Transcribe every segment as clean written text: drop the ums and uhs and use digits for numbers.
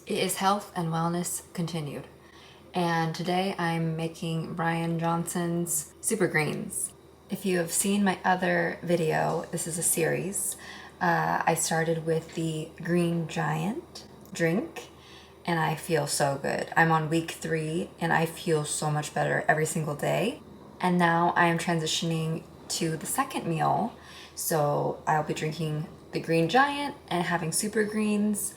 It is health and wellness continued. And today I'm making Bryan Johnson's Super Greens. If you have seen my other video, this is a series. I started with the Green Giant drink and I feel so good. I'm on week 3 and I feel so much better every single day. And now I am transitioning to the second meal. So I'll be drinking the Green Giant and having Super Greens.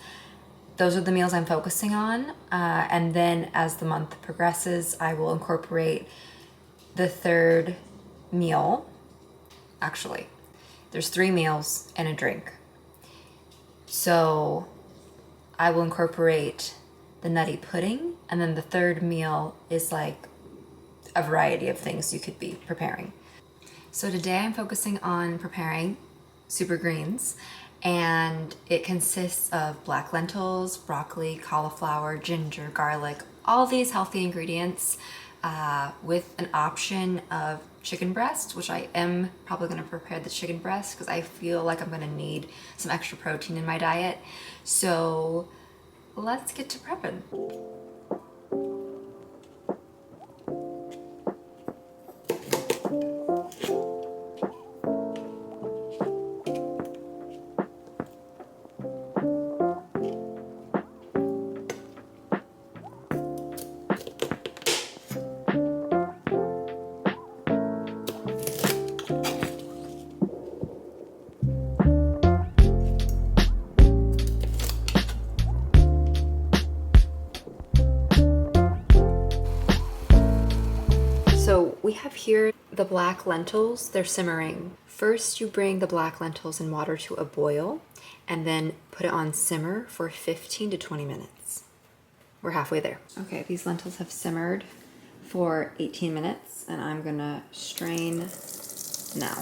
Those are the meals I'm focusing on. And then as the month progresses, I will incorporate the third meal. Actually, there's 3 meals and a drink. So I will incorporate the nutty pudding, and then the third meal is like a variety of things you could be preparing. So today I'm focusing on preparing Super Greens, and it consists of black lentils, broccoli, cauliflower, ginger, garlic, all these healthy ingredients with an option of chicken breast, which I am probably going to prepare the chicken breast because I feel like I'm going to need some extra protein in my diet. So let's get to prepping. So we have here the black lentils, they're simmering. First you bring the black lentils in water to a boil and then put it on simmer for 15 to 20 minutes. We're halfway there. Okay, these lentils have simmered for 18 minutes and I'm gonna strain now.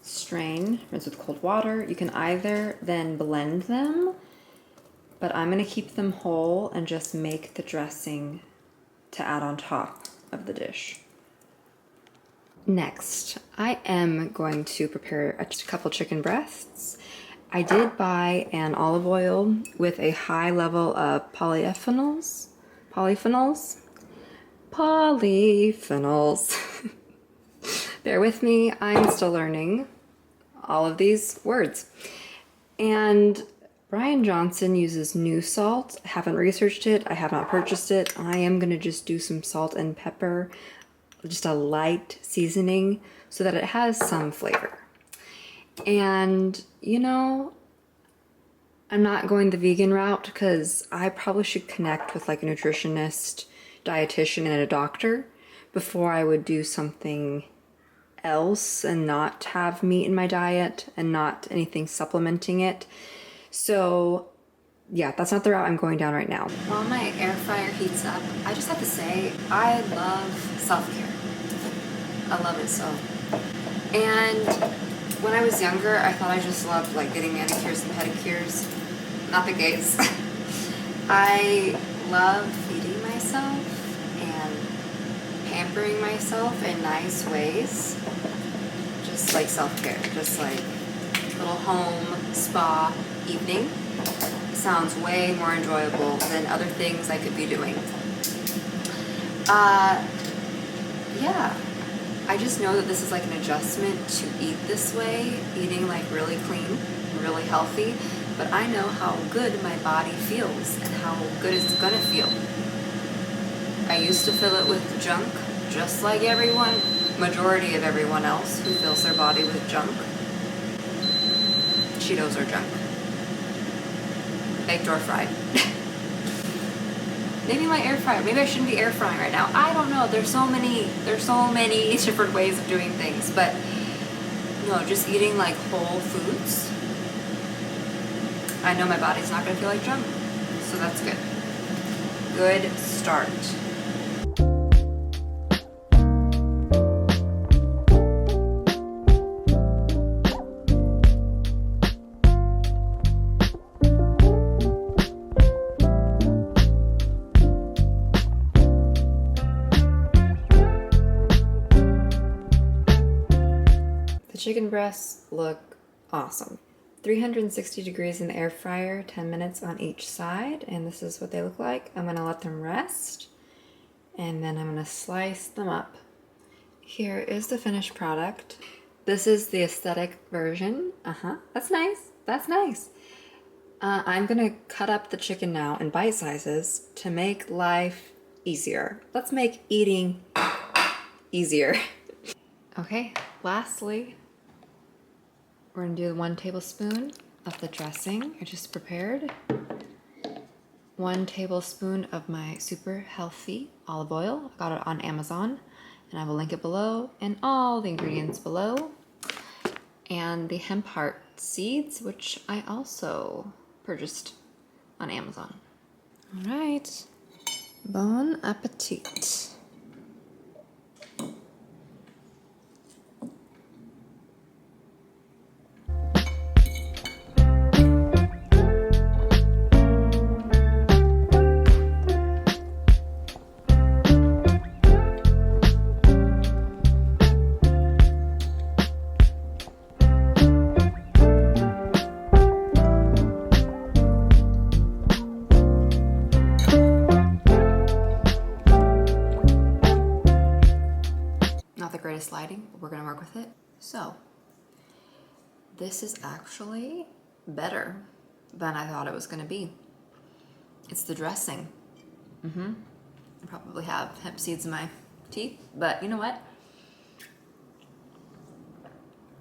Strain, rinse with cold water. You can either then blend them, but I'm gonna keep them whole and just make the dressing to add on top of the dish. Next, I am going to prepare a couple chicken breasts. I did buy an olive oil with a high level of polyphenols. Bear with me, I'm still learning all of these words. And Bryan Johnson uses new salt. I haven't researched it. I have not purchased it. I am going to just do some salt and pepper, just a light seasoning so that it has some flavor. And, you know, I'm not going the vegan route because I probably should connect with like a nutritionist, dietitian, and a doctor before I would do something else and not have meat in my diet and not anything supplementing it. So yeah, that's not the route I'm going down right now. While my air fryer heats up, I just have to say, I love self-care. I love it so. And when I was younger, I thought I just loved like getting manicures and pedicures. Not the case. I love feeding myself and pampering myself in nice ways. Just like self-care, just like little home spa evening. Sounds way more enjoyable than other things I could be doing. Yeah, I just know that this is like an adjustment to eat this way, eating like really clean, really healthy, but I know how good my body feels and how good it's gonna feel. I used to fill it with junk, just like everyone, majority of everyone else who fills their body with junk. Cheetos are junk. Baked or fried. Maybe my air fryer. Maybe I shouldn't be air frying right now. I don't know. There's so many different ways of doing things, but no, just eating like whole foods. I know my body's not gonna feel like junk, so that's good. Good start. Chicken breasts look awesome. 360 degrees in the air fryer, 10 minutes on each side, and this is what they look like. I'm gonna let them rest, and then I'm gonna slice them up. Here is the finished product. This is the aesthetic version. That's nice, that's nice. I'm gonna cut up the chicken now in bite sizes to make life easier. Let's make eating easier. Okay, lastly, we're gonna do 1 tablespoon of the dressing I just prepared. 1 tablespoon of my super healthy olive oil. I got it on Amazon, and I will link it below and all the ingredients below. And the hemp heart seeds, which I also purchased on Amazon. All right, bon appetit. Not the greatest lighting, but we're gonna work with it. So, this is actually better than I thought it was gonna be. It's the dressing. I probably have hemp seeds in my teeth, but you know what?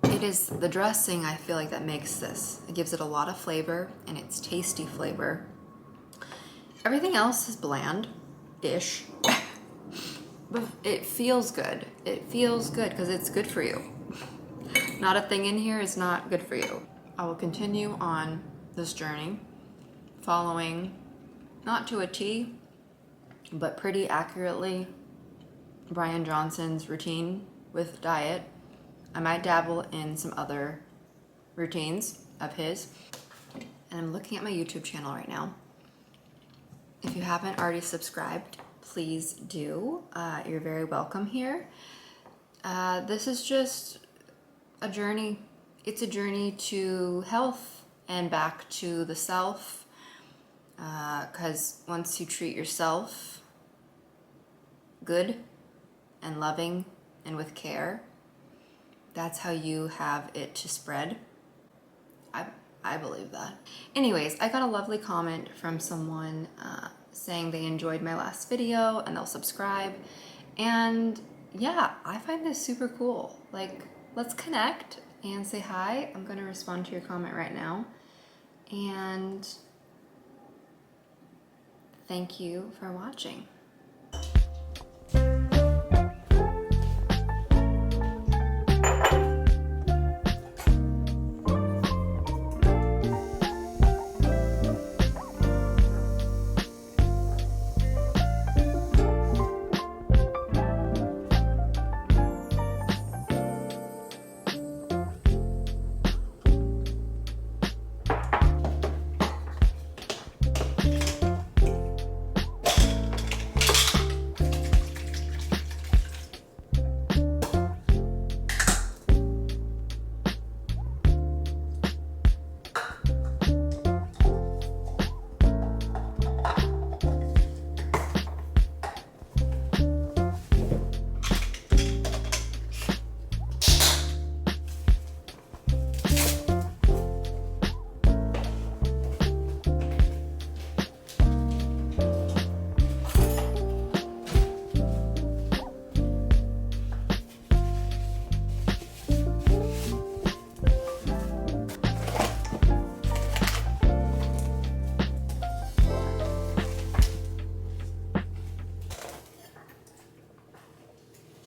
It is the dressing, I feel like, that makes this. It gives it a lot of flavor, and it's tasty flavor. Everything else is bland-ish. But it feels good. It feels good because it's good for you. Not a thing in here is not good for you. I will continue on this journey, following, not to a T, but pretty accurately, Bryan Johnson's routine with diet. I might dabble in some other routines of his. And I'm looking at my YouTube channel right now. If you haven't already subscribed, please do. You're very welcome here. This is just a journey. It's a journey to health and back to the self. Because once you treat yourself good and loving and with care, that's how you have it to spread. I believe that. Anyways, I got a lovely comment from someone saying they enjoyed my last video and they'll subscribe. And yeah, I find this super cool. Like, let's connect and say hi. I'm gonna respond to your comment right now. And thank you for watching.